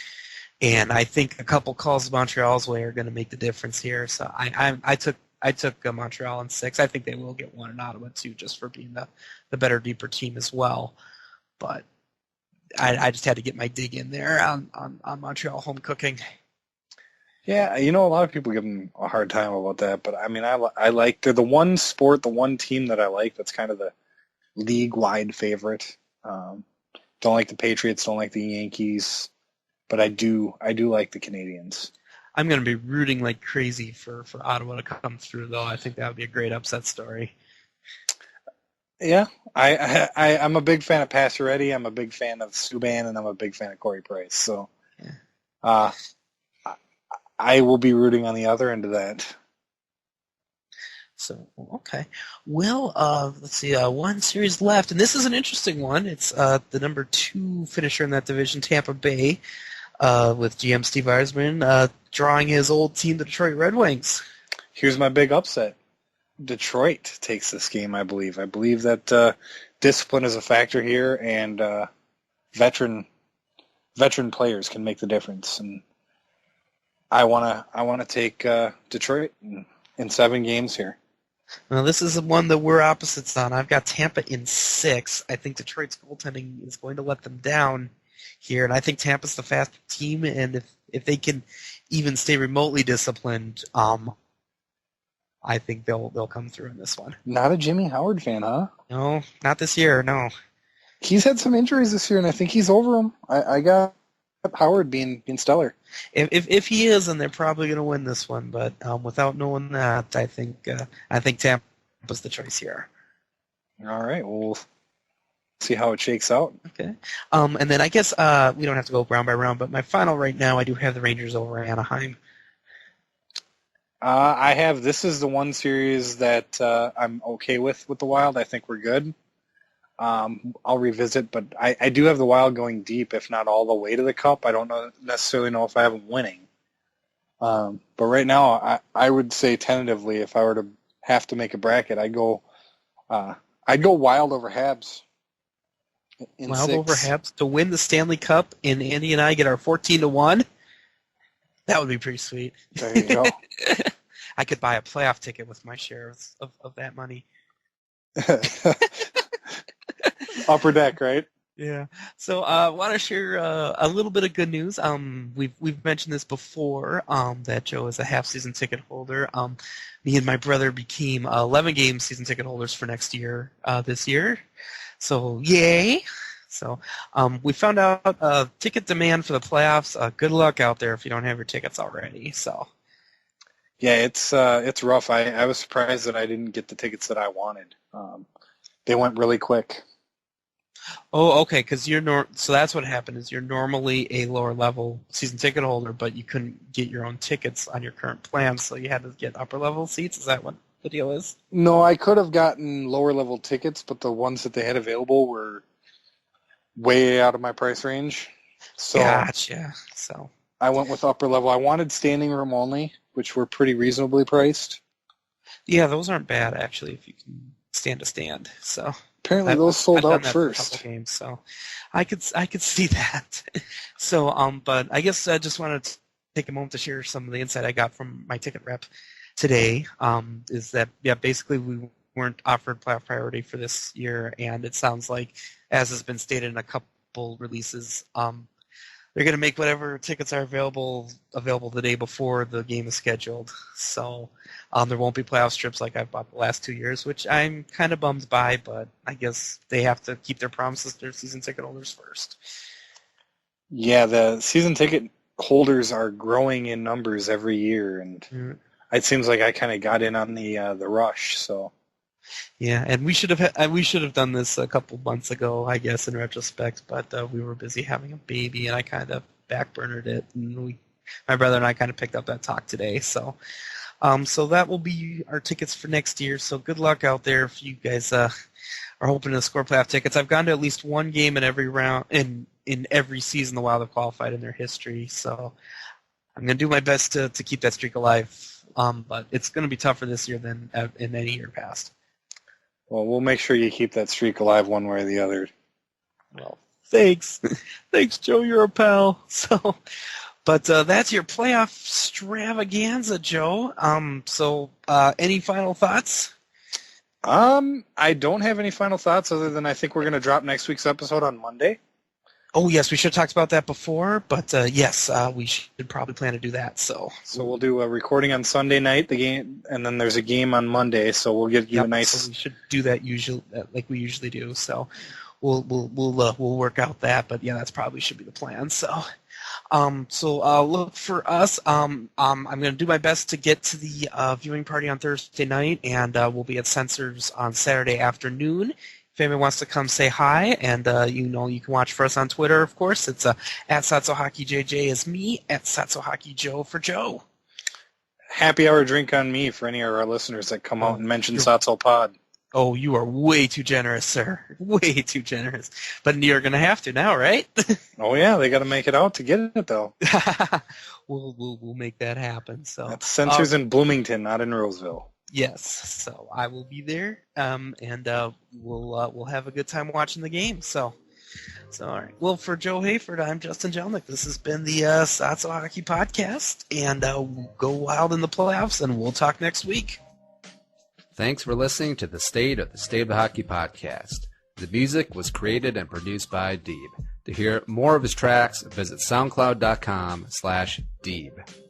And I think a couple calls Montreal's way are going to make the difference here. So I took Montreal in 6. I think they will get one in Ottawa, too, just for being the better, deeper team as well. But I just had to get my dig in there on Montreal home cooking. Yeah, a lot of people give them a hard time about that, but I mean, I like, they're the one sport, the one team that I like that's kind of the league-wide favorite. Don't like the Patriots, don't like the Yankees, but I do like the Canadians. I'm going to be rooting like crazy for Ottawa to come through, though. I think that would be a great upset story. Yeah, I'm a big fan of Pacioretty, I'm a big fan of Subban, and I'm a big fan of Corey Price, so I will be rooting on the other end of that. So, okay. Well, let's see, one series left, and this is an interesting one. It's the number 2 finisher in that division, Tampa Bay, with GM Steve Yzerman drawing his old team, the Detroit Red Wings. Here's my big upset. Detroit takes this game, I believe. I believe that discipline is a factor here, and veteran players can make the difference. And I wanna take Detroit in 7 games here. Well, this is one that we're opposites on. I've got Tampa in 6. I think Detroit's goaltending is going to let them down here, and I think Tampa's the faster team. And if they can even stay remotely disciplined, I think they'll come through in this one. Not a Jimmy Howard fan, huh? No, not this year. No. He's had some injuries this year, and I think he's over them. I got Howard being stellar. If he is, then they're probably going to win this one. But without knowing that, I think Tampa's the choice here. All right, we'll see how it shakes out. Okay. And then I guess we don't have to go round by round, but my final right now, I do have the Rangers over Anaheim. This is the one series that I'm okay with the Wild. I think we're good. I'll revisit, but I do have the Wild going deep, if not all the way to the Cup. I don't necessarily know if I have them winning. But right now, I would say tentatively, if I were to have to make a bracket, I'd go Wild over Habs. Wild over Habs to win the Stanley Cup, and Andy and I get our 14-1. That would be pretty sweet. There you go. I could buy a playoff ticket with my share of that money. Upper deck, right? Yeah. So I want to share a little bit of good news. We've mentioned this before, that Joe is a half-season ticket holder. Me and my brother became 11-game season ticket holders for next year, this year. So, yay! So we found out ticket demand for the playoffs. Good luck out there if you don't have your tickets already. So. Yeah, it's rough. I was surprised that I didn't get the tickets that I wanted. They went really quick. Oh, okay. Because so that's what happened. Is you're normally a lower level season ticket holder, but you couldn't get your own tickets on your current plan, so you had to get upper level seats. Is that what the deal is? No, I could have gotten lower level tickets, but the ones that they had available were way out of my price range. So gotcha. So I went with upper level. I wanted standing room only, which were pretty reasonably priced. Yeah, those aren't bad actually if you can stand to stand. So Apparently those sold I've out done that for a first. couple games, so I could see that. So, but I guess I just wanted to take a moment to share some of the insight I got from my ticket rep today. Is that basically we weren't offered playoff priority for this year, and it sounds like, as has been stated in a couple releases, they're going to make whatever tickets are available the day before the game is scheduled. So there won't be playoff strips like I've bought the last 2 years, which I'm kind of bummed by, but I guess they have to keep their promises to their season ticket holders first. Yeah, the season ticket holders are growing in numbers every year, and it seems like I kind of got in on the rush. So yeah, and we should have done this a couple months ago, I guess, in retrospect, but we were busy having a baby, and I kind of backburnered it, and my brother and I kind of picked up that talk today. So that will be our tickets for next year. So good luck out there if you guys are hoping to score playoff tickets. I've gone to at least one game in every round in every season the Wild have qualified in their history. So I'm going to do my best to keep that streak alive. But it's going to be tougher this year than in any year past. Well, we'll make sure you keep that streak alive one way or the other. Well, thanks. Thanks, Joe. You're a pal. So, but that's your playoff extravaganza, Joe. So any final thoughts? I don't have any final thoughts other than I think we're going to drop next week's episode on Monday. Oh, yes, we should have talked about that before, but yes, we should probably plan to do that. So we'll do a recording on Sunday night, the game, and then there's a game on Monday. So we'll give you a nice. So we should do that like we usually do. So we'll work out that, but yeah, that's probably should be the plan. So look for us. I'm going to do my best to get to the viewing party on Thursday night, and we'll be at Sensors on Saturday afternoon. If anyone wants to come say hi, and you can watch for us on Twitter, of course. It's at SOTSO Hockey JJ is me, at SOTSO Hockey Joe for Joe. Happy hour drink on me for any of our listeners that come out and mention SOTSO Pod. Oh, you are way too generous, sir. Way too generous. But you're going to have to now, right? Oh, yeah. They got to make it out to get it, though. We'll make that happen. So that's Sensors in Bloomington, not in Roseville. Yes. So I will be there, and we'll have a good time watching the game. So all right. Well, for Joe Hayford, I'm Justin Jelnick. This has been the SOTSO Hockey Podcast, and go wild in the playoffs, and we'll talk next week. Thanks for listening to the State of the Hockey Podcast. The music was created and produced by Deeb. To hear more of his tracks, visit soundcloud.com/Deeb.